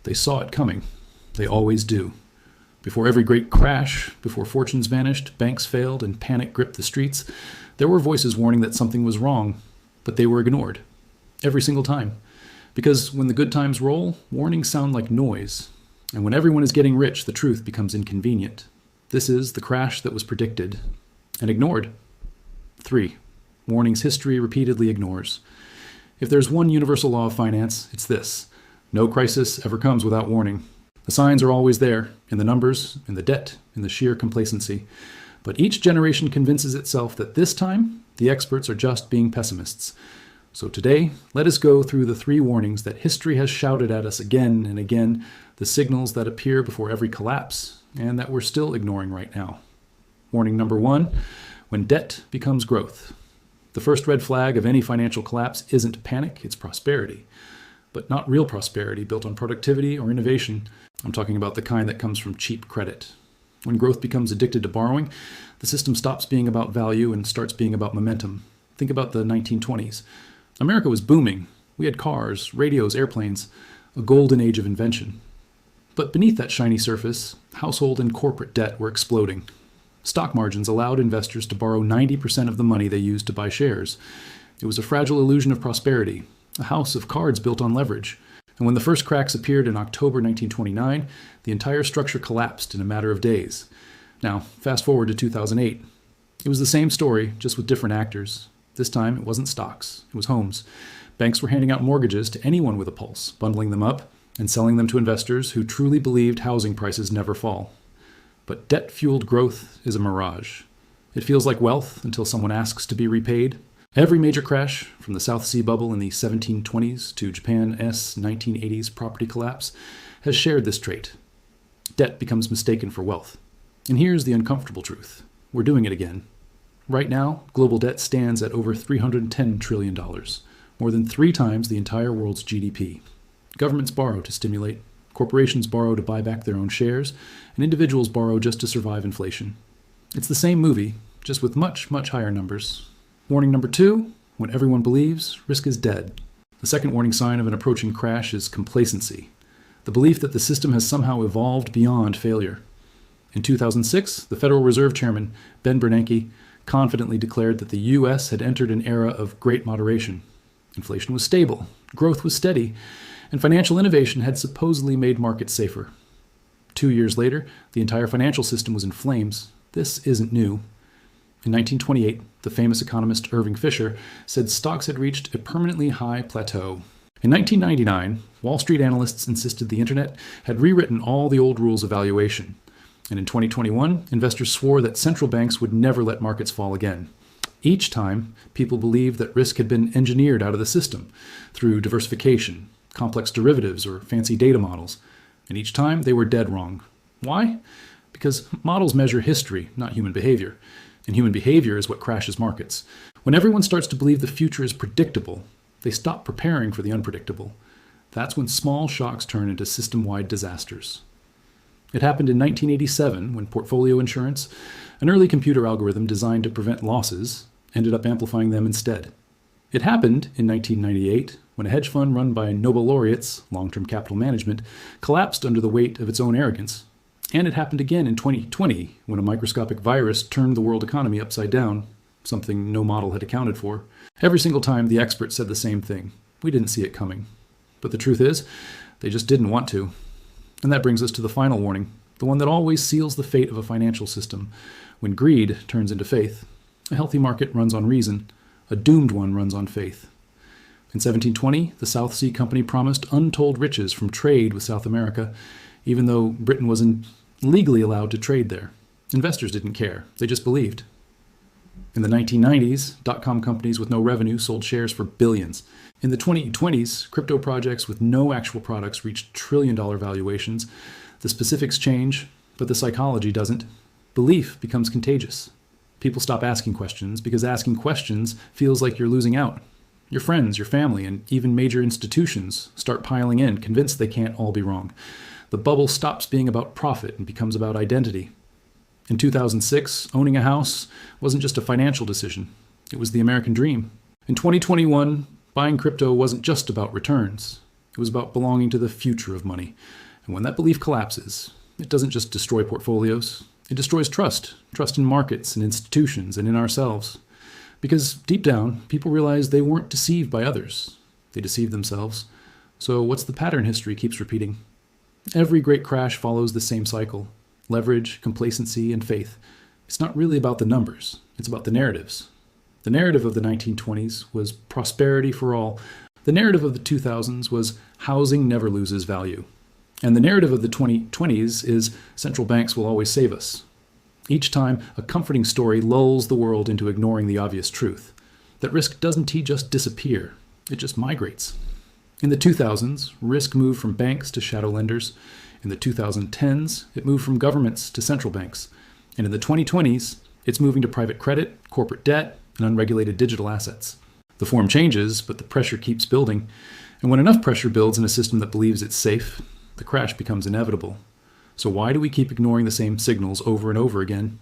They saw it coming. They always do. Before every great crash, before fortunes vanished, banks failed, and panic gripped the streets, there were voices warning that something was wrong, but they were ignored. Every single time. Because when the good times roll, warnings sound like noise. And when everyone is getting rich, the truth becomes inconvenient. This is the crash that was predicted and ignored. 3. Warnings history repeatedly ignores. If there's one universal law of finance, it's this. No crisis ever comes without warning. The signs are always there, in the numbers, in the debt, in the sheer complacency. But each generation convinces itself that this time, the experts are just being pessimists. So today, let us go through the 3 warnings that history has shouted at us again and again, the signals that appear before every collapse, and that we're still ignoring right now. Warning number 1, when debt becomes growth. The first red flag of any financial collapse isn't panic, it's prosperity. But not real prosperity built on productivity or innovation. I'm talking about the kind that comes from cheap credit. When growth becomes addicted to borrowing, the system stops being about value and starts being about momentum. Think about the 1920s. America was booming. We had cars, radios, airplanes, a golden age of invention. But beneath that shiny surface, household and corporate debt were exploding. Stock margins allowed investors to borrow 90% of the money they used to buy shares. It was a fragile illusion of prosperity, a house of cards built on leverage. And when the first cracks appeared in October 1929, the entire structure collapsed in a matter of days. Now, fast forward to 2008. It was the same story, just with different actors. This time, it wasn't stocks, it was homes. Banks were handing out mortgages to anyone with a pulse, bundling them up and selling them to investors who truly believed housing prices never fall. But debt-fueled growth is a mirage. It feels like wealth until someone asks to be repaid. Every major crash, from the South Sea bubble in the 1720s to Japan's 1980s property collapse, has shared this trait. Debt becomes mistaken for wealth. And here's the uncomfortable truth. We're doing it again. Right now, global debt stands at over $310 trillion, more than 3 times the entire world's GDP. Governments borrow to stimulate, corporations borrow to buy back their own shares, and individuals borrow just to survive inflation. It's the same movie, just with much, much higher numbers. Warning number 2, when everyone believes, risk is dead. The second warning sign of an approaching crash is complacency, the belief that the system has somehow evolved beyond failure. In 2006, the Federal Reserve Chairman, Ben Bernanke, confidently declared that the U.S. had entered an era of great moderation. Inflation was stable, growth was steady, and financial innovation had supposedly made markets safer. 2 years later, the entire financial system was in flames. This isn't new. In 1928, the famous economist Irving Fisher said stocks had reached a permanently high plateau. In 1999, Wall Street analysts insisted the internet had rewritten all the old rules of valuation. And in 2021, investors swore that central banks would never let markets fall again. Each time, people believed that risk had been engineered out of the system through diversification, complex derivatives, or fancy data models. And each time, they were dead wrong. Why? Because models measure history, not human behavior. And human behavior is what crashes markets. When everyone starts to believe the future is predictable, they stop preparing for the unpredictable. That's when small shocks turn into system-wide disasters. It happened in 1987 when portfolio insurance, an early computer algorithm designed to prevent losses, ended up amplifying them instead. It happened in 1998 when a hedge fund run by Nobel laureates, long-term capital management, collapsed under the weight of its own arrogance. And it happened again in 2020 when a microscopic virus turned the world economy upside down, something no model had accounted for. Every single time the experts said the same thing. We didn't see it coming. But the truth is, they just didn't want to. And that brings us to the final warning, the one that always seals the fate of a financial system. When greed turns into faith, a healthy market runs on reason, a doomed one runs on faith. In 1720, the South Sea Company promised untold riches from trade with South America, even though Britain wasn't legally allowed to trade there. Investors didn't care, they just believed. In the 1990s, dot-com companies with no revenue sold shares for billions. In the 2020s, crypto projects with no actual products reached trillion-dollar valuations. The specifics change, but the psychology doesn't. Belief becomes contagious. People stop asking questions because asking questions feels like you're losing out. Your friends, your family, and even major institutions start piling in, convinced they can't all be wrong. The bubble stops being about profit and becomes about identity. In 2006, owning a house wasn't just a financial decision. It was the American dream. In 2021, buying crypto wasn't just about returns. It was about belonging to the future of money. And when that belief collapses, it doesn't just destroy portfolios. It destroys trust in markets and institutions and in ourselves. Because deep down, people realize they weren't deceived by others. They deceived themselves. So what's the pattern history keeps repeating? Every great crash follows the same cycle: leverage, complacency, and faith. It's not really about the numbers. It's about the narratives. The narrative of the 1920s was prosperity for all. The narrative of the 2000s was housing never loses value. And the narrative of the 2020s is central banks will always save us. Each time, a comforting story lulls the world into ignoring the obvious truth, that risk doesn't just disappear, it just migrates. In the 2000s, risk moved from banks to shadow lenders. In the 2010s, it moved from governments to central banks. And in the 2020s, it's moving to private credit, corporate debt, and unregulated digital assets. The form changes, but the pressure keeps building. And when enough pressure builds in a system that believes it's safe, the crash becomes inevitable. So why do we keep ignoring the same signals over and over again?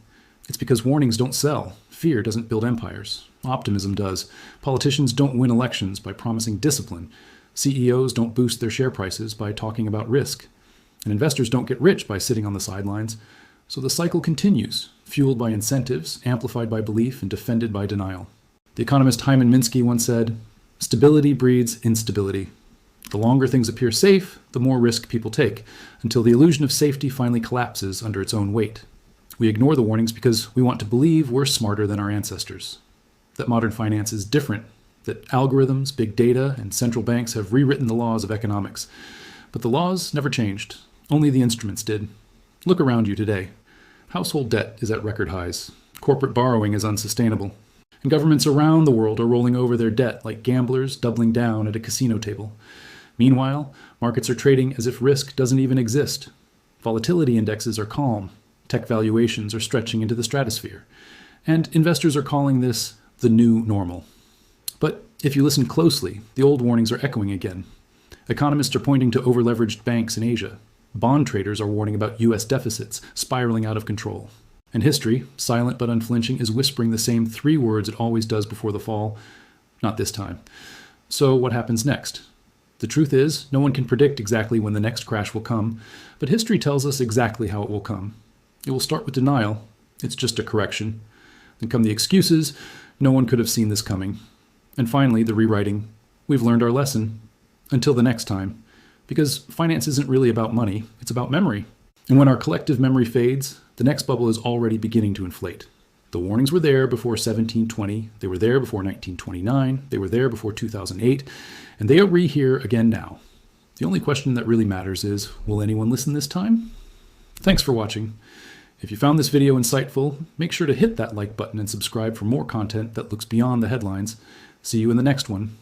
It's because warnings don't sell. Fear doesn't build empires. Optimism does. Politicians don't win elections by promising discipline. CEOs don't boost their share prices by talking about risk. And investors don't get rich by sitting on the sidelines. So the cycle continues, fueled by incentives, amplified by belief, and defended by denial. The economist Hyman Minsky once said, "Stability breeds instability. The longer things appear safe, the more risk people take, until the illusion of safety finally collapses under its own weight. We ignore the warnings because we want to believe we're smarter than our ancestors, that modern finance is different, that algorithms, big data, and central banks have rewritten the laws of economics. But the laws never changed. Only the instruments did. Look around you today. Household debt is at record highs. Corporate borrowing is unsustainable. And governments around the world are rolling over their debt like gamblers doubling down at a casino table. Meanwhile, markets are trading as if risk doesn't even exist. Volatility indexes are calm. Tech valuations are stretching into the stratosphere. And investors are calling this the new normal. But if you listen closely, the old warnings are echoing again. Economists are pointing to overleveraged banks in Asia. Bond traders are warning about U.S. deficits spiraling out of control. And history, silent but unflinching, is whispering the same three words it always does before the fall. Not this time. So what happens next? The truth is, no one can predict exactly when the next crash will come, but history tells us exactly how it will come. It will start with denial. It's just a correction. Then come the excuses. No one could have seen this coming. And finally, the rewriting. We've learned our lesson. Until the next time. Because finance isn't really about money, it's about memory. And when our collective memory fades, the next bubble is already beginning to inflate. The warnings were there before 1720, they were there before 1929, they were there before 2008, and they are here again now. The only question that really matters is, will anyone listen this time? Thanks for watching. If you found this video insightful, make sure to hit that like button and subscribe for more content that looks beyond the headlines. See you in the next one.